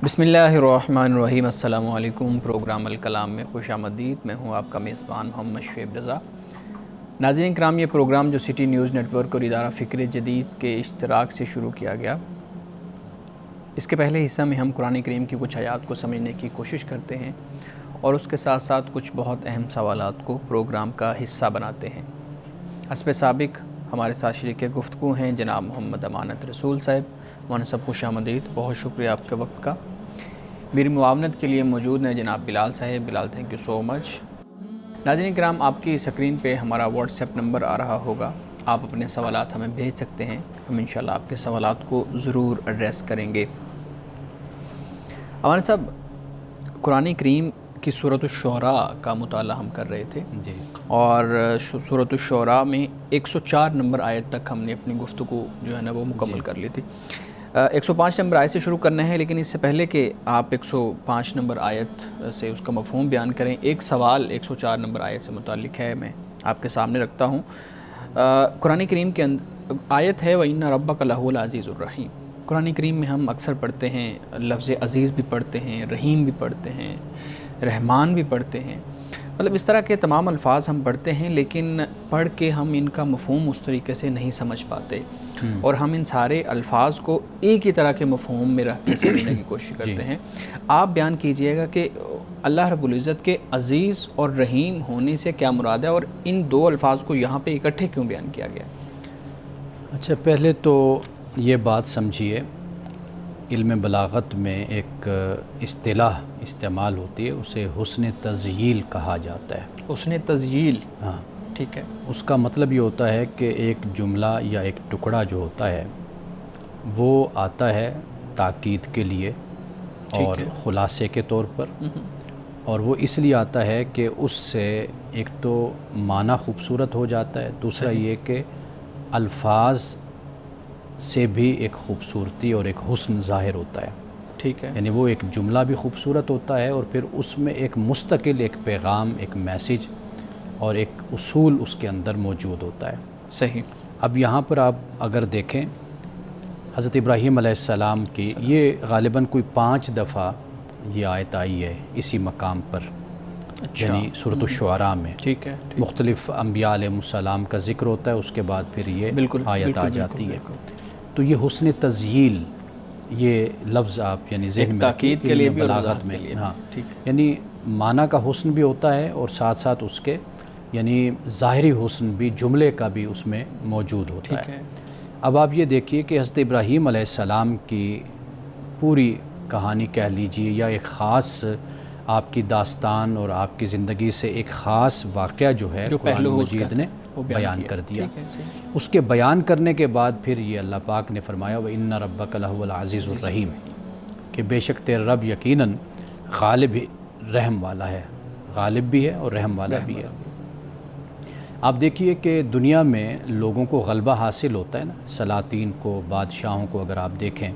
بسم اللہ الرحمن الرحیم۔ السلام علیکم۔ پروگرام الکلام میں خوش آمدید۔ میں ہوں آپ کا میزبان محمد شعیب رضا۔ ناظرین کرام، یہ پروگرام جو سٹی نیوز نیٹ ورک اور ادارہ فکر جدید کے اشتراک سے شروع کیا گیا، اس کے پہلے حصہ میں ہم قرآن کریم کی کچھ آیات کو سمجھنے کی کوشش کرتے ہیں اور اس کے ساتھ ساتھ کچھ بہت اہم سوالات کو پروگرام کا حصہ بناتے ہیں۔ حسب سابق ہمارے ساتھ شریک گفتگو ہیں جناب محمد امانت رسول صاحب۔ مولانا صاحب خوش آمدید، بہت شکریہ آپ کے وقت کا۔ میری معاونت کے لیے موجود ہیں جناب بلال صاحب۔ بلال، تھینک یو سو مچ۔ ناظرین کرام، آپ کی اسکرین پہ ہمارا واٹس ایپ نمبر آ رہا ہوگا، آپ اپنے سوالات ہمیں بھیج سکتے ہیں، ہم انشاءاللہ آپ کے سوالات کو ضرور ایڈریس کریں گے۔ مولانا صاحب، قرآن کریم کی سورۃ الشعراء کا مطالعہ ہم کر رہے تھے جی، اور سورۃ الشعراء میں 104 نمبر آیت تک ہم نے اپنی گفتگو جو ہے نا وہ مکمل کر لی تھی۔ 105 نمبر آیت سے شروع کرنا ہے، لیکن اس سے پہلے کہ آپ 105 نمبر آیت سے اس کا مفہوم بیان کریں، ایک سوال 104 نمبر آیت سے متعلق ہے، میں آپ کے سامنے رکھتا ہوں۔ قرآن کریم کے آیت ہے وَإِنَّ رَبَّكَ لَهُوَ الْعَزِيزُ الرَّحِيمُ۔ قرآن کریم میں ہم اکثر پڑھتے ہیں، لفظ عزیز بھی پڑھتے ہیں، رحیم بھی پڑھتے ہیں، رحمان بھی پڑھتے ہیں، مطلب اس طرح کے تمام الفاظ ہم پڑھتے ہیں، لیکن پڑھ کے ہم ان کا مفہوم اس طریقے سے نہیں سمجھ پاتے اور ہم ان سارے الفاظ کو ایک ہی طرح کے مفہوم میں رکھ کے سمجھنے کی کوشش کرتے ہیں۔ آپ بیان کیجئے گا کہ اللہ رب العزت کے عزیز اور رحیم ہونے سے کیا مراد ہے اور ان دو الفاظ کو یہاں پہ اکٹھے کیوں بیان کیا گیا؟ اچھا، پہلے تو یہ بات سمجھیے، علم بلاغت میں ایک اصطلاح استعمال ہوتی ہے، اسے حسن تزییل کہا جاتا ہے۔ حسن تزییل، ہاں، ٹھیک ہے۔ اس کا مطلب یہ ہوتا ہے کہ ایک جملہ یا ایک ٹکڑا جو ہوتا ہے وہ آتا ہے تاکید کے لیے اور خلاصے کے طور پر، اور وہ اس لیے آتا ہے کہ اس سے ایک تو معنی خوبصورت ہو جاتا ہے، دوسرا یہ کہ الفاظ سے بھی ایک خوبصورتی اور ایک حسن ظاہر ہوتا ہے، ٹھیک ہے، یعنی وہ ایک جملہ بھی خوبصورت ہوتا ہے اور پھر اس میں ایک مستقل ایک پیغام، ایک میسیج اور ایک اصول اس کے اندر موجود ہوتا ہے۔ صحیح۔ اب یہاں پر آپ اگر دیکھیں حضرت ابراہیم علیہ السلام کی یہ غالباً کوئی 5 دفعہ یہ آیت آئی ہے اسی مقام پر، یعنی سورۃ الشعراء میں ٹھیک ہے، مختلف انبیاء علیہ السلام کا ذکر ہوتا ہے، اس کے بعد پھر یہ آیت آ جاتی ہے۔ تو یہ حسن تزییل، یہ لفظ آپ یعنی ذہن میں تاکید کے لیے بھی اور بلاغت میں، ہاں، ٹھیک، یعنی معنی کا حسن بھی ہوتا ہے اور ساتھ ساتھ اس کے یعنی ظاہری حسن بھی، جملے کا بھی اس میں موجود ہوتا ہے۔ اب آپ یہ دیکھیے کہ حضرت ابراہیم علیہ السلام کی پوری کہانی کہہ لیجئے یا ایک خاص آپ کی داستان اور آپ کی زندگی سے ایک خاص واقعہ جو ہے قرآن مجید نے بیان کر دیا۔ اس کے بیان کرنے کے بعد پھر یہ اللہ پاک نے فرمایا وَإِنَّ رَبَّكَ لَهُوَ الْعَزِيزُ الرَّحِيمُ، کہ بے شک تیرا رب یقیناً غالب رحم والا ہے، غالب بھی ہے اور رحم والا بھی ہے۔ آپ دیکھیے کہ دنیا میں لوگوں کو غلبہ حاصل ہوتا ہے نا، سلاطین کو، بادشاہوں کو اگر آپ دیکھیں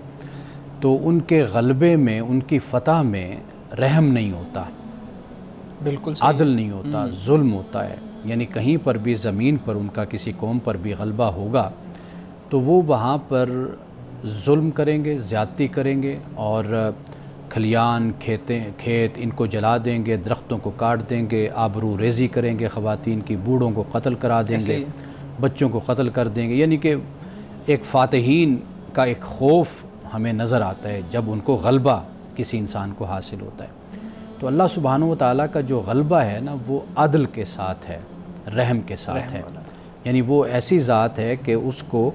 تو ان کے غلبے میں، ان کی فتح میں رحم نہیں ہوتا، بالکل عدل نہیں ہوتا، ظلم ہوتا ہے۔ یعنی کہیں پر بھی زمین پر ان کا کسی قوم پر بھی غلبہ ہوگا تو وہ وہاں پر ظلم کریں گے، زیادتی کریں گے اور کھلیان، کھیت ان کو جلا دیں گے، درختوں کو کاٹ دیں گے، آبرو ریزی کریں گے، خواتین کی، بوڑھوں کو قتل کرا دیں گے، بچوں کو قتل کر دیں گے۔ یعنی کہ ایک فاتحین کا ایک خوف ہمیں نظر آتا ہے جب ان کو غلبہ کسی انسان کو حاصل ہوتا ہے۔ تو اللہ سبحانہ و تعالیٰ کا جو غلبہ ہے نا وہ عدل کے ساتھ ہے، رحم کے ساتھ ہے، یعنی وہ ایسی ذات ہے کہ اس کو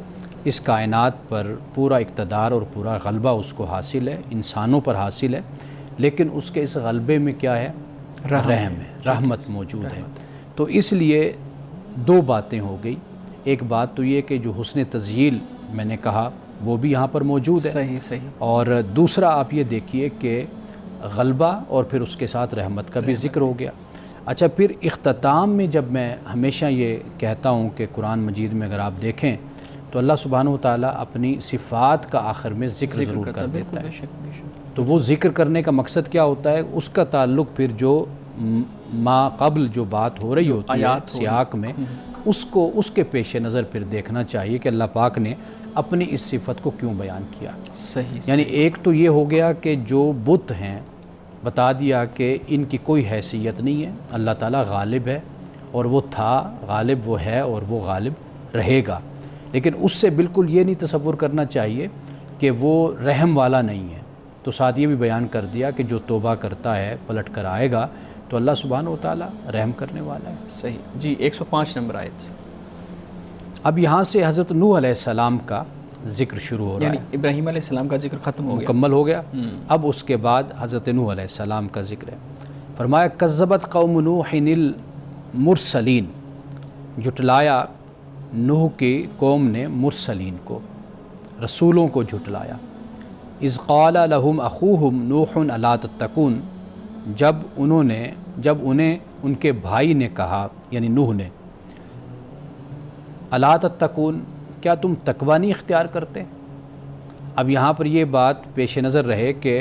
اس کائنات پر پورا اقتدار اور پورا غلبہ اس کو حاصل ہے، انسانوں پر حاصل ہے، لیکن اس کے اس غلبے میں کیا ہے؟ رحم ہے، رحمت موجود ہے۔ تو اس لیے 2 باتیں ہو گئی، ایک بات تو یہ کہ جو حسن تزییل میں نے کہا وہ بھی یہاں پر موجود ہے، صحیح، اور دوسرا آپ یہ دیکھیے کہ غلبہ اور پھر اس کے ساتھ رحمت کا بھی ذکر ہو گیا۔ اچھا، پھر اختتام میں جب میں ہمیشہ یہ کہتا ہوں کہ قرآن مجید میں اگر آپ دیکھیں تو اللہ سبحانہ و تعالیٰ اپنی صفات کا آخر میں ذکر ضرور کر دیتا ہے۔ تو وہ ذکر کرنے کا مقصد کیا ہوتا ہے؟ اس کا تعلق پھر جو ما قبل جو بات ہو رہی ہوتی ہے سیاق میں، اس کے پیش نظر پھر دیکھنا چاہیے کہ اللہ پاک نے اپنی اس صفت کو کیوں بیان کیا. صحیح. یعنی ایک تو یہ ہو گیا کہ جو بت ہیں بتا دیا کہ ان کی کوئی حیثیت نہیں ہے, اللہ تعالیٰ غالب ہے اور وہ تھا, غالب وہ ہے اور وہ غالب رہے گا. لیکن اس سے بالکل یہ نہیں تصور کرنا چاہیے کہ وہ رحم والا نہیں ہے. تو ساتھ یہ بھی بیان کر دیا کہ جو توبہ کرتا ہے پلٹ کر آئے گا تو اللہ سبحانہ و تعالیٰ رحم کرنے والا ہے. صحیح جی. 105 نمبر آیت. اب یہاں سے حضرت نوح علیہ السلام کا ذکر شروع ہو رہا یعنی ہے. ابراہیم علیہ السلام کا ذکر ختم ہو گیا, مکمل ہو گیا. اب اس کے بعد حضرت نوح علیہ السلام کا ذکر ہے. فرمایا کذبت قوم نوح المرسلین, جھٹلایا نوح کی قوم نے مرسلین کو, رسولوں کو جھٹلایا. اذ قال لهم اخوهم نوح الا تتقون, جب انہیں ان کے بھائی نے کہا, یعنی نوح نے, الا تتقون, کیا تم تقوی نہیں اختیار کرتے. اب یہاں پر یہ بات پیش نظر رہے کہ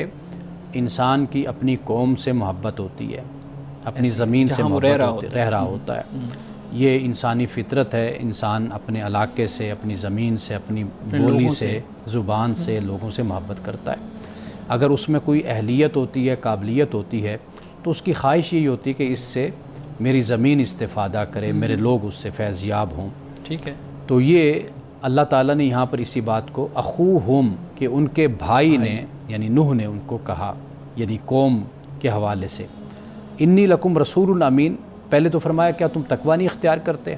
انسان کی اپنی قوم سے محبت ہوتی ہے, اپنی زمین سے محبت رہ رہا ہوتا ہے. یہ انسانی فطرت ہے. انسان اپنے علاقے سے, اپنی زمین سے, اپنی بولی سے, زبان سے, لوگوں سے محبت کرتا ہے. اگر اس میں کوئی اہلیت ہوتی ہے, قابلیت ہوتی ہے, تو اس کی خواہش یہی ہوتی ہے کہ اس سے میری زمین استفادہ کرے, میرے لوگ اس سے فیض یاب ہوں. ٹھیک ہے. تو یہ اللہ تعالیٰ نے یہاں پر اسی بات کو اخوہم, کہ ان کے بھائی نے یعنی نوح نے ان کو کہا, یعنی قوم کے حوالے سے, انی لکم رسول امین. پہلے تو فرمایا کیا تم تقوی نہیں اختیار کرتے,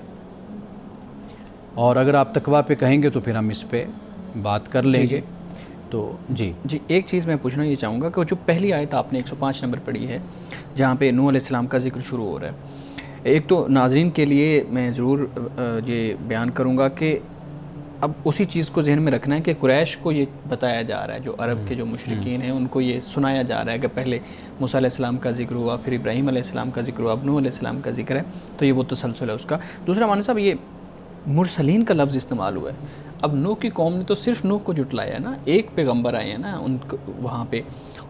اور اگر آپ تقوی پہ کہیں گے تو پھر ہم اس پہ بات کر لیں گے. تو جی ایک چیز میں پوچھنا یہ چاہوں گا کہ جو پہلی آیت آپ نے 105 نمبر پڑھی ہے جہاں پہ نوح علیہ السلام کا ذکر شروع ہو رہا ہے, ایک تو ناظرین کے لیے میں ضرور یہ بیان کروں گا کہ اب اسی چیز کو ذہن میں رکھنا ہے کہ قریش کو یہ بتایا جا رہا ہے, جو عرب کے جو مشرکین ہیں ان کو یہ سنایا جا رہا ہے کہ پہلے موسیٰ علیہ السلام کا ذکر ہوا, پھر ابراہیم علیہ السلام کا ذکر ہوا, اب نوح علیہ السلام کا ذکر ہے, تو یہ وہ تسلسل ہے اس کا. دوسرا معنی صاحب یہ مرسلین کا لفظ استعمال ہوا ہے. اب نوح کی قوم نے تو صرف نوح کو جھٹلایا ہے نا, ایک پیغمبر آئے ہیں نا ان وہاں پہ,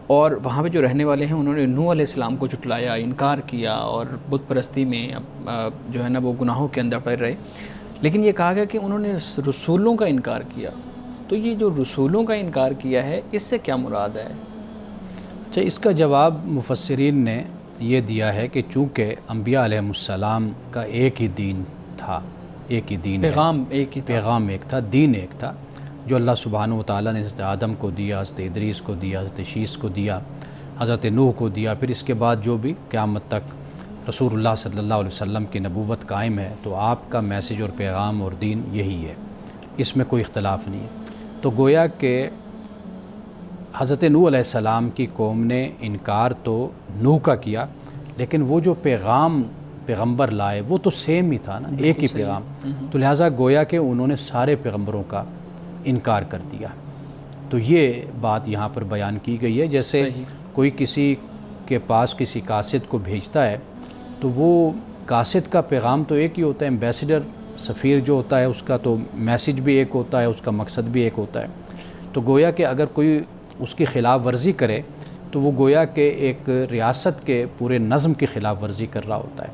اور وہاں پہ جو رہنے والے ہیں انہوں نے نوح علیہ السلام کو جھٹلایا, انکار کیا, اور بت پرستی میں جو ہے نا وہ گناہوں کے اندر پڑ رہے. لیکن یہ کہا گیا کہ انہوں نے رسولوں کا انکار کیا. تو یہ جو رسولوں کا انکار کیا ہے اس سے کیا مراد ہے؟ اچھا, اس کا جواب مفسرین نے یہ دیا ہے کہ چونکہ انبیاء علیہ السلام کا ایک ہی دین تھا, ایک ہی دین, پیغام ایک ہی تھا, پیغام ایک تھا, دین ایک تھا, جو اللہ سبحانہ و تعالیٰ نے حضرت آدم کو دیا, حضرت ادریس کو دیا, حضرت شیس کو دیا, حضرت نوح کو دیا, پھر اس کے بعد جو بھی قیامت تک رسول اللہ صلی اللہ علیہ وسلم کی نبوت قائم ہے, تو آپ کا میسیج اور پیغام اور دین یہی ہے, اس میں کوئی اختلاف نہیں ہے. تو گویا کہ حضرت نوح علیہ السلام کی قوم نے انکار تو نوح کا کیا, لیکن وہ جو پیغمبر لائے وہ تو سیم ہی تھا نا, ایک ہی پیغام. تو لہٰذا گویا کہ انہوں نے سارے پیغمبروں کا انکار کر دیا. تو یہ بات یہاں پر بیان کی گئی ہے. جیسے کوئی کسی کے پاس کسی قاصد کو بھیجتا ہے تو وہ قاصد کا پیغام تو ایک ہی ہوتا ہے, ایمبیسیڈر سفیر جو ہوتا ہے اس کا تو میسیج بھی ایک ہوتا ہے, اس کا مقصد بھی ایک ہوتا ہے. تو گویا کہ اگر کوئی اس کی خلاف ورزی کرے تو وہ گویا کہ ایک ریاست کے پورے نظم کی خلاف ورزی کر رہا ہوتا ہے.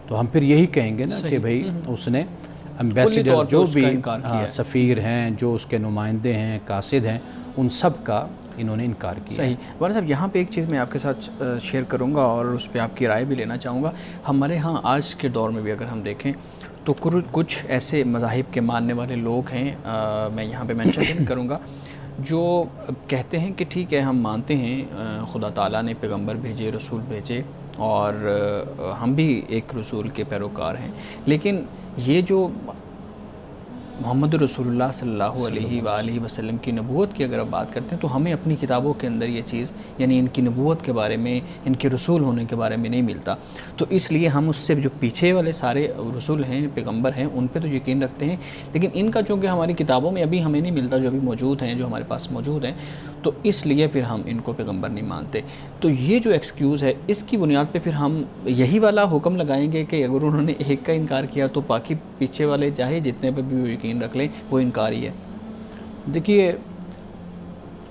تو ہم پھر یہی کہیں گے نا کہ بھئی اس نے ایمبیسیڈر جو بھی سفیر ہیں, جو اس کے نمائندے ہیں, قاصد ہیں, ان سب کا انہوں نے انکار کیا. صحیح. مولانا صاحب یہاں پہ ایک چیز میں آپ کے ساتھ شیئر کروں گا اور اس پہ آپ کی رائے بھی لینا چاہوں گا. ہمارے ہاں آج کے دور میں بھی اگر ہم دیکھیں تو کچھ ایسے مذاہب کے ماننے والے لوگ ہیں, میں یہاں پہ مینشن نہیں کروں گا, جو کہتے ہیں کہ ٹھیک ہے ہم مانتے ہیں خدا تعالیٰ نے پیغمبر بھیجے, رسول بھیجے, اور ہم بھی ایک رسول کے پیروکار ہیں, لیکن یہ جو محمد رسول اللہ صلی اللہ علیہ وآلہ وسلم کی نبوت کی اگر آپ بات کرتے ہیں تو ہمیں اپنی کتابوں کے اندر یہ چیز یعنی ان کی نبوت کے بارے میں, ان کے رسول ہونے کے بارے میں نہیں ملتا. تو اس لیے ہم اس سے جو پیچھے والے سارے رسول ہیں, پیغمبر ہیں, ان پہ تو یقین رکھتے ہیں, لیکن ان کا چونکہ ہماری کتابوں میں ابھی ہمیں نہیں ملتا, جو ابھی موجود ہیں, جو ہمارے پاس موجود ہیں, تو اس لیے پھر ہم ان کو پیغمبر نہیں مانتے. تو یہ جو ایکسکیوز ہے اس کی بنیاد پہ پھر ہم یہی والا حکم لگائیں گے کہ اگر انہوں نے ایک کا انکار کیا تو باقی پیچھے والے چاہے جتنے پہ بھی وہ یقین رکھ لیں وہ انکار ہی ہے. دیکھیے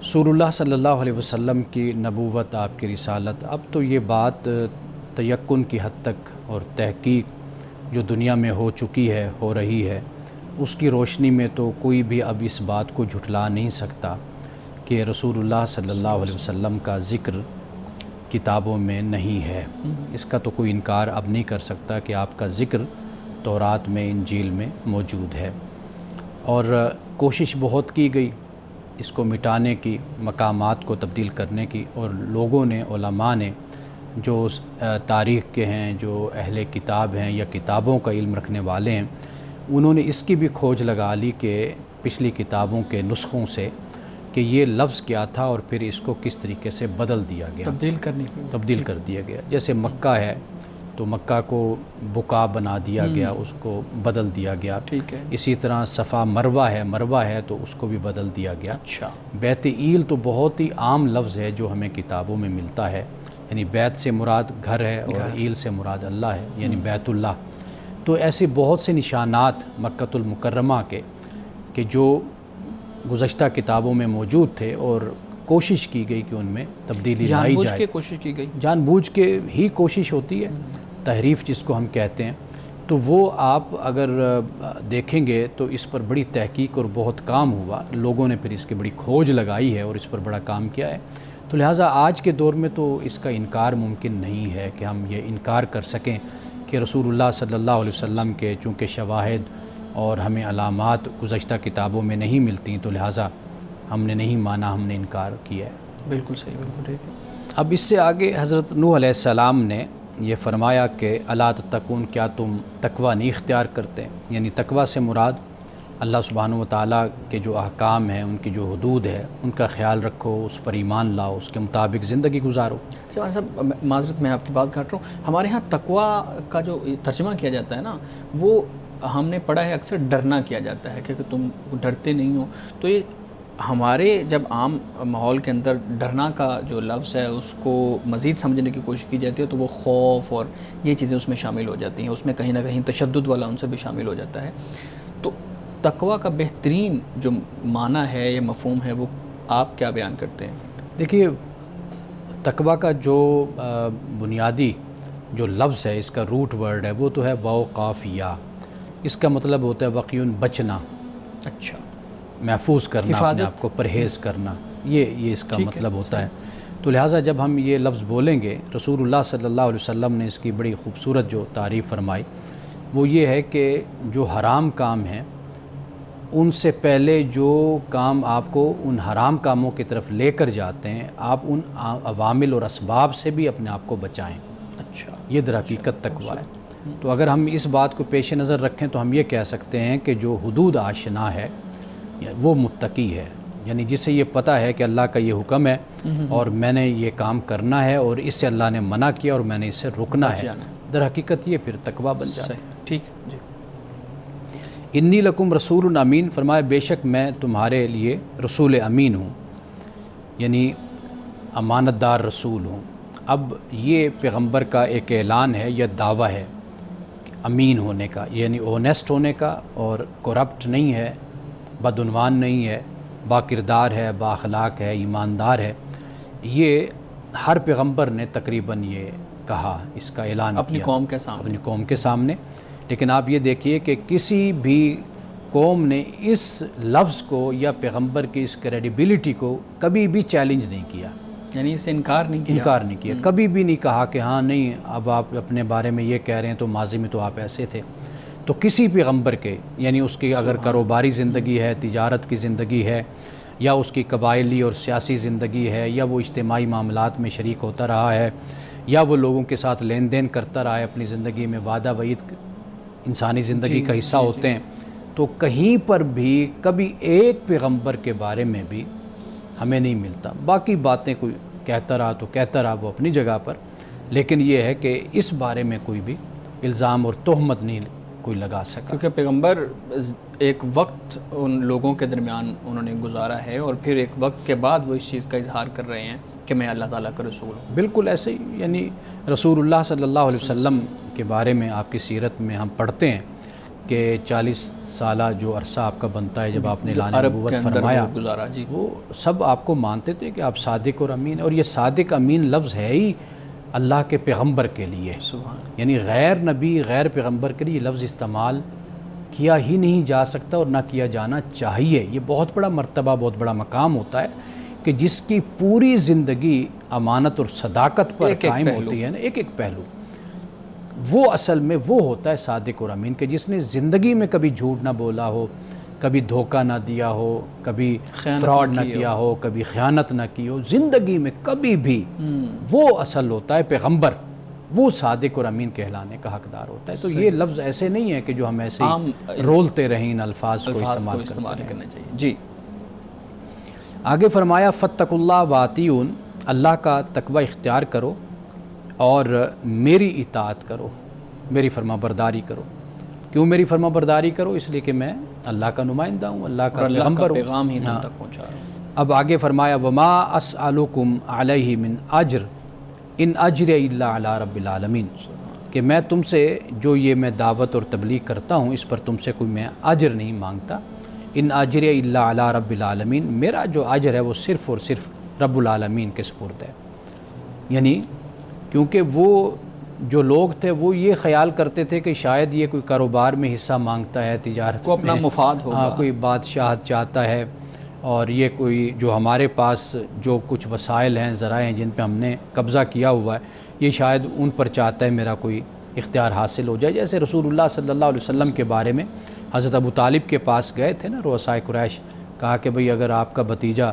رسول اللہ صلی اللہ علیہ وسلم کی نبوت, آپ کی رسالت, اب تو یہ بات تیقن کی حد تک اور تحقیق جو دنیا میں ہو چکی ہے، ہو رہی ہے، اس کی روشنی میں تو کوئی بھی اب اس بات کو جھٹلا نہیں سکتا کہ رسول اللہ صلی اللہ علیہ وسلم کا ذکر کتابوں میں نہیں ہے۔ اس کا تو کوئی انکار اب نہیں کر سکتا کہ آپ کا ذکر تورات میں، انجیل میں موجود ہے، اور کوشش بہت کی گئی اس کو مٹانے کی، مقامات کو تبدیل کرنے کی، اور لوگوں نے، علماء نے، جو تاریخ کے ہیں، جو اہل کتاب ہیں یا کتابوں کا علم رکھنے والے ہیں، انہوں نے اس کی بھی کھوج لگا لی کہ پچھلی کتابوں کے نسخوں سے کہ یہ لفظ کیا تھا اور پھر اس کو کس طریقے سے بدل دیا گیا، تبدیل کر دیا گیا۔ جیسے مکہ ہے تو مکہ کو بکا بنا دیا گیا، اس کو بدل دیا گیا۔ ٹھیک ہے۔ اسی طرح صفا مروہ ہے تو اس کو بھی بدل دیا گیا۔ اچھا۔ بیت ایل تو بہت ہی عام لفظ ہے جو ہمیں کتابوں میں ملتا ہے، یعنی بیت سے مراد گھر ہے اور ایل سے مراد اللہ ہے، یعنی بیت اللہ۔ تو ایسے بہت سے نشانات مکۃ المکرمہ کے کہ جو گزشتہ کتابوں میں موجود تھے اور کوشش کی گئی کہ ان میں تبدیلی لائی جائے، جان بوجھ کے کوشش کی گئی، جان بوجھ کے ہی کوشش ہوتی ہے، تحریف جس کو ہم کہتے ہیں۔ تو وہ آپ اگر دیکھیں گے تو اس پر بڑی تحقیق اور بہت کام ہوا، لوگوں نے پھر اس کی بڑی کھوج لگائی ہے اور اس پر بڑا کام کیا ہے۔ تو لہٰذا آج کے دور میں تو اس کا انکار ممکن نہیں ہے کہ ہم یہ انکار کر سکیں کہ رسول اللہ صلی اللہ علیہ وسلم کے چونکہ شواہد اور ہمیں علامات گزشتہ کتابوں میں نہیں ملتی، تو لہٰذا ہم نے نہیں مانا، ہم نے انکار کیا ہے۔ بالکل صحیح، بالکل ٹھیک ہے۔ اب اس سے آگے حضرت نوح علیہ السلام نے یہ فرمایا کہ الا تتقون، کیا تم تقوی نہیں اختیار کرتے؟ یعنی تقوی سے مراد اللہ سبحانہ و تعالیٰ کے جو احکام ہیں، ان کی جو حدود ہے، ان کا خیال رکھو، اس پر ایمان لاؤ، اس کے مطابق زندگی گزارو۔ مولانا صاحب معذرت میں آپ کی بات کاٹ رہا ہوں، ہمارے ہاں تقویٰ کا جو ترجمہ کیا جاتا ہے نا، وہ ہم نے پڑھا ہے اکثر ڈرنا کیا جاتا ہے کہ تم ڈرتے نہیں ہو، تو یہ ہمارے جب عام ماحول کے اندر ڈرنا کا جو لفظ ہے اس کو مزید سمجھنے کی کوشش کی جاتی ہے تو وہ خوف اور یہ چیزیں اس میں شامل ہو جاتی ہیں، اس میں کہیں نہ کہیں تشدد والا ان سے بھی شامل ہو جاتا ہے۔ تو تقویٰ کا بہترین جو معنی ہے یا مفہوم ہے وہ آپ کیا بیان کرتے ہیں؟ دیکھیے، تقویٰ کا جو بنیادی جو لفظ ہے، اس کا روٹ ورڈ ہے، وہ تو ہے واو قاف یا۔ اس کا مطلب ہوتا ہے وقیون، بچنا، اچھا، محفوظ کرنا، اپنے آپ کو پرہیز کرنا، یہ اس کا مطلب ہوتا ہے۔ تو لہٰذا جب ہم یہ لفظ بولیں گے، رسول اللہ صلی اللہ علیہ وسلم نے اس کی بڑی خوبصورت جو تعریف فرمائی وہ یہ ہے کہ جو حرام کام ہیں ان سے پہلے جو کام آپ کو ان حرام کاموں کی طرف لے کر جاتے ہیں، آپ ان عوامل اور اسباب سے بھی اپنے آپ کو بچائیں۔ اچھا، یہ در حقیقت تقویٰ ہے۔ تو اگر ہم اس بات کو پیش نظر رکھیں تو ہم یہ کہہ سکتے ہیں کہ جو حدود آشنا ہے وہ متقی ہے، یعنی جسے یہ پتہ ہے کہ اللہ کا یہ حکم ہے اور میں نے یہ کام کرنا ہے اور اس سے اللہ نے منع کیا اور میں نے اس سے رکنا ہے، در حقیقت یہ پھر تقویٰ بن جاتا ہے۔ ٹھیک جی۔ انی لکم رسول امین، فرمایا بے شک میں تمہارے لیے رسول امین ہوں، یعنی امانت دار رسول ہوں۔ اب یہ پیغمبر کا ایک اعلان ہے یا دعویٰ ہے امین ہونے کا، یعنی اونیسٹ ہونے کا، اور کرپٹ نہیں ہے، بدعنوان نہیں ہے، با کردار ہے، با اخلاق ہے، ایماندار ہے۔ یہ ہر پیغمبر نے تقریباً یہ کہا، اس کا اعلان اپنی کیا قوم کے سامنے، اپنی قوم کے سامنے۔ لیکن آپ یہ دیکھیے کہ کسی بھی قوم نے اس لفظ کو یا پیغمبر کی اس کریڈیبلٹی کو کبھی بھی چیلنج نہیں کیا، یعنی اسے انکار نہیں کیا، کبھی بھی نہیں کہا کہ ہاں نہیں اب آپ اپنے بارے میں یہ کہہ رہے ہیں تو ماضی میں تو آپ ایسے تھے۔ تو کسی پیغمبر کے، یعنی اس کی اگر کاروباری زندگی ہے، تجارت کی زندگی ہے، یا اس کی قبائلی اور سیاسی زندگی ہے، یا وہ اجتماعی معاملات میں شریک ہوتا رہا ہے، یا وہ لوگوں کے ساتھ لین دین کرتا رہا ہے اپنی زندگی میں، وعدہ وعید انسانی زندگی کا حصہ ہوتے ہیں، تو کہیں پر بھی کبھی ایک پیغمبر کے بارے میں بھی ہمیں نہیں ملتا۔ باقی باتیں کوئی کہتا رہا تو کہتا رہا، وہ اپنی جگہ پر، لیکن یہ ہے کہ اس بارے میں کوئی بھی الزام اور تہمت نہیں کوئی لگا سکا، کیونکہ پیغمبر ایک وقت ان لوگوں کے درمیان انہوں نے گزارا ہے اور پھر ایک وقت کے بعد وہ اس چیز کا اظہار کر رہے ہیں کہ میں اللہ تعالیٰ کا رسول ہوں۔ بالکل ایسے ہی، یعنی رسول اللہ صلی اللہ علیہ وسلم کے بارے میں آپ کی سیرت میں ہم پڑھتے ہیں کہ 40 سالہ جو عرصہ آپ کا بنتا ہے جب آپ نے اعلان نبوت فرمایا گزارا، جی، وہ سب آپ کو مانتے تھے کہ آپ صادق اور امین، اور یہ صادق امین لفظ ہے ہی اللہ کے پیغمبر کے لیے، یعنی غیر نبی غیر پیغمبر کے لیے یہ لفظ استعمال کیا ہی نہیں جا سکتا اور نہ کیا جانا چاہیے۔ یہ بہت بڑا مرتبہ، بہت بڑا مقام ہوتا ہے کہ جس کی پوری زندگی امانت اور صداقت پر قائم ہوتی ہے نا، ایک ایک پہلو، وہ اصل میں وہ ہوتا ہے صادق اور امین، کہ جس نے زندگی میں کبھی جھوٹ نہ بولا ہو، کبھی دھوکہ نہ دیا ہو، کبھی فراڈ نہ کیا ہو، کبھی خیانت نہ کی ہو، زندگی میں کبھی بھی، وہ اصل ہوتا ہے پیغمبر، وہ صادق اور امین کہلانے کا حقدار ہوتا ہے۔ تو یہ لفظ ایسے نہیں ہے کہ جو ہم ایسے ہی رولتے رہیں ان الفاظ کو استعمال کرنا چاہیے۔ جی آگے فرمایا فاتقوا اللہ واتیون، اللہ کا تقوی اختیار کرو اور میری اطاعت کرو، میری فرما برداری کرو۔ کیوں میری فرما برداری کرو؟ اس لیے کہ میں اللہ کا نمائندہ ہوں، اللہ کا پیغمبر ہوں، پیغام ہی تم تک پہنچا رہا ہوں۔ اب آگے فرمایا وما اسألکم علیہ من اجر ان اجر الا علی رب العالمین، کہ میں تم سے جو یہ میں دعوت اور تبلیغ کرتا ہوں اس پر تم سے کوئی میں اجر نہیں مانگتا، ان اجر الا علی رب العالمین، میرا جو اجر ہے وہ صرف اور صرف رب العالمین کے سپرد ہے۔ یعنی کیونکہ وہ جو لوگ تھے وہ یہ خیال کرتے تھے کہ شاید یہ کوئی کاروبار میں حصہ مانگتا ہے، تجارت کو اپنا مفاد ہوگا، کوئی بادشاہت چاہتا ہے، اور یہ کوئی جو ہمارے پاس جو کچھ وسائل ہیں، ذرائع ہیں جن پہ ہم نے قبضہ کیا ہوا ہے، یہ شاید ان پر چاہتا ہے میرا کوئی اختیار حاصل ہو جائے۔ جیسے رسول اللہ صلی اللہ علیہ وسلم کے بارے میں حضرت ابو طالب کے پاس گئے تھے نا رؤسائے قریش، کہا کہ بھئی اگر آپ کا بھتیجا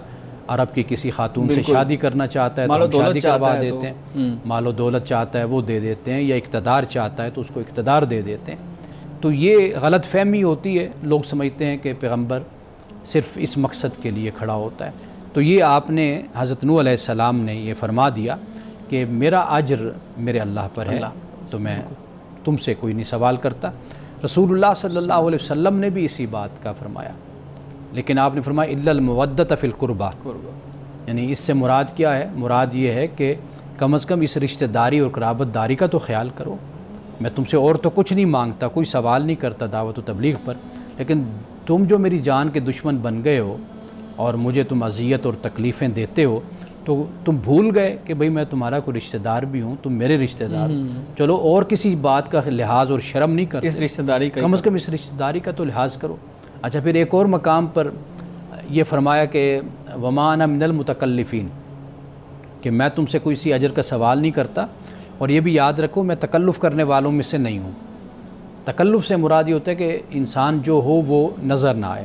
عرب کی کسی خاتون سے شادی کرنا چاہتا ہے تو ہم شادی کروا دیتے ہیں، مال و دولت چاہتا ہے وہ دے دیتے ہیں، یا اقتدار چاہتا ہے تو اس کو اقتدار دے دیتے ہیں۔ تو یہ غلط فہمی ہوتی ہے، لوگ سمجھتے ہیں کہ پیغمبر صرف اس مقصد کے لیے کھڑا ہوتا ہے۔ تو یہ آپ نے حضرت نوح علیہ السلام نے یہ فرما دیا کہ میرا اجر میرے اللہ پر ہے، تو میں تم سے کوئی نہیں سوال کرتا۔ رسول اللہ صلی اللہ علیہ وسلم نے بھی اسی بات کا فرمایا، لیکن آپ نے فرمایا الا المودۃ فی القربہ، یعنی اس سے مراد کیا ہے؟ مراد یہ ہے کہ کم از کم اس رشتہ داری اور قرابت داری کا تو خیال کرو۔ میں تم سے اور تو کچھ نہیں مانگتا، کوئی سوال نہیں کرتا دعوت و تبلیغ پر، لیکن تم جو میری جان کے دشمن بن گئے ہو اور مجھے تم اذیت اور تکلیفیں دیتے ہو، تو تم بھول گئے کہ بھئی میں تمہارا کوئی رشتہ دار بھی ہوں، تم میرے رشتہ دار ہو، چلو اور کسی بات کا لحاظ اور شرم نہیں کرتے، اس رشتہ داری کا کم از کم اس رشتہ داری کا تو لحاظ کرو۔ اچھا پھر ایک اور مقام پر یہ فرمایا کہ وما انا من المتکلفین، کہ میں تم سے کوئی سی اجر کا سوال نہیں کرتا، اور یہ بھی یاد رکھو میں تکلف کرنے والوں میں سے نہیں ہوں۔ تکلف سے مراد یہ ہوتا ہے کہ انسان جو ہو وہ نظر نہ آئے،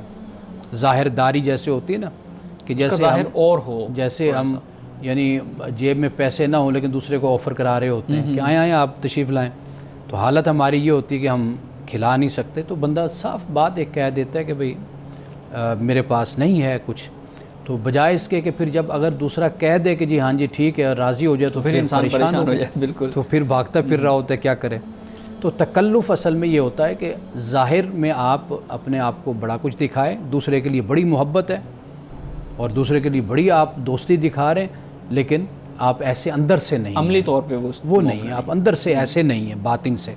ظاہر داری جیسے ہوتی ہے نا، کہ جیسے ظاہر اور ہو، جیسے ہم یعنی جیب میں پیسے نہ ہوں لیکن دوسرے کو آفر کرا رہے ہوتے ہیں کہ آئیں آپ تشریف لائیں، تو حالت ہماری یہ ہوتی ہے کہ ہم کھلا نہیں سکتے، تو بندہ صاف بات ایک کہہ دیتا ہے کہ بھئی میرے پاس نہیں ہے کچھ، تو بجائے اس کے کہ پھر جب اگر دوسرا کہہ دے کہ جی ہاں جی ٹھیک ہے راضی ہو جائے تو پھر انسان پریشان ہو جائے، بالکل، تو پھر بھاگتا پھر رہا ہوتا ہے کیا کرے۔ تو تکلف اصل میں یہ ہوتا ہے کہ ظاہر میں آپ اپنے آپ کو بڑا کچھ دکھائے، دوسرے کے لیے بڑی محبت ہے اور دوسرے کے لیے بڑی آپ دوستی دکھا رہے ہیں، لیکن آپ ایسے اندر سے نہیں، عملی طور پہ وہ نہیں ہیں، آپ اندر سے ایسے نہیں ہیں، باطن سے،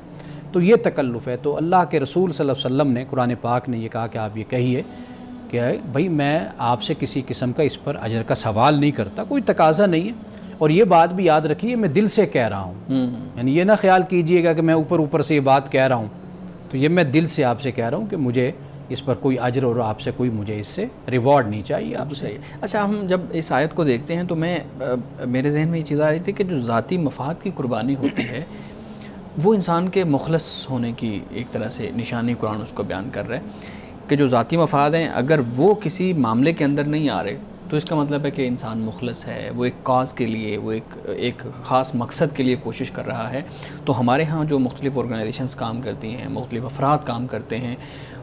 تو یہ تکلف ہے۔ تو اللہ کے رسول صلی اللہ علیہ وسلم نے قرآن پاک نے یہ کہا کہ آپ یہ کہیے کہ بھئی میں آپ سے کسی قسم کا اس پر اجر کا سوال نہیں کرتا، کوئی تقاضا نہیں ہے، اور یہ بات بھی یاد رکھیے میں دل سے کہہ رہا ہوں، یعنی یہ نہ خیال کیجئے گا کہ میں اوپر سے یہ بات کہہ رہا ہوں، تو یہ میں دل سے آپ سے کہہ رہا ہوں کہ مجھے اس پر کوئی اجر اور آپ سے کوئی مجھے اس سے ریوارڈ نہیں چاہیے آپ سے۔ اچھا ہم جب اس آیت کو دیکھتے ہیں تو میرے ذہن میں یہ چیز آ رہی تھی کہ جو ذاتی مفاد کی قربانی ہوتی ہے وہ انسان کے مخلص ہونے کی ایک طرح سے نشانی قرآن اس کو بیان کر رہا ہے، کہ جو ذاتی مفاد ہیں اگر وہ کسی معاملے کے اندر نہیں آ رہے تو اس کا مطلب ہے کہ انسان مخلص ہے، وہ ایک کاز کے لیے، وہ ایک خاص مقصد کے لیے کوشش کر رہا ہے۔ تو ہمارے ہاں جو مختلف آرگنائزیشنز کام کرتی ہیں، مختلف افراد کام کرتے ہیں،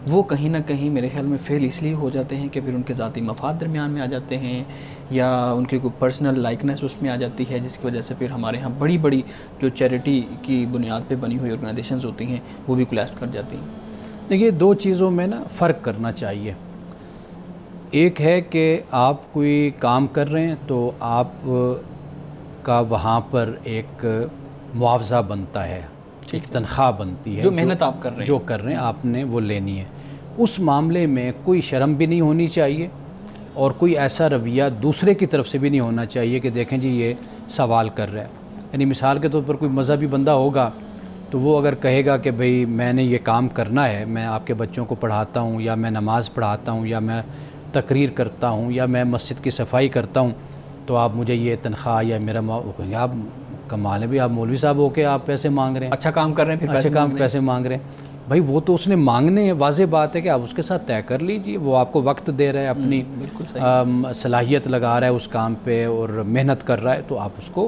وہ کہیں نہ کہیں میرے خیال میں فیل اس لیے ہو جاتے ہیں کہ پھر ان کے ذاتی مفاد درمیان میں آ جاتے ہیں، یا ان کی کوئی پرسنل لائکنس اس میں آ جاتی ہے، جس کی وجہ سے پھر ہمارے ہاں بڑی بڑی جو چیریٹی کی بنیاد پہ بنی ہوئی آرگنائزیشنز ہوتی ہیں وہ بھی کولیپس کر جاتی ہیں۔ دیکھیے دو چیزوں میں نا فرق کرنا چاہیے، ایک ہے کہ آپ کوئی کام کر رہے ہیں تو آپ کا وہاں پر ایک معاوضہ بنتا ہے، ایک تنخواہ بنتی ہے، جو محنت آپ کر رہے ہیں آپ نے وہ لینی ہے، اس معاملے میں کوئی شرم بھی نہیں ہونی چاہیے اور کوئی ایسا رویہ دوسرے کی طرف سے بھی نہیں ہونا چاہیے کہ دیکھیں جی یہ سوال کر رہا ہے۔ یعنی مثال کے طور پر کوئی مذہبی بندہ ہوگا تو وہ اگر کہے گا کہ بھئی میں نے یہ کام کرنا ہے، میں آپ کے بچوں کو پڑھاتا ہوں، یا میں نماز پڑھاتا ہوں، یا میں تقریر کرتا ہوں، یا میں مسجد کی صفائی کرتا ہوں، تو آپ مجھے یہ تنخواہ یا میرا آپ کمال ہے بھی، آپ مولوی صاحب ہو کے آپ پیسے مانگ رہے ہیں، اچھا کام کر رہے ہیں، پھر اچھے کام پیسے مانگ رہے ہیں. بھائی وہ تو اس نے مانگنے ہیں، واضح بات ہے کہ آپ اس کے ساتھ طے کر لیجئے. وہ آپ کو وقت دے رہا ہے، اپنی صلاحیت لگا رہا ہے اس کام پہ اور محنت کر رہا ہے، تو آپ اس کو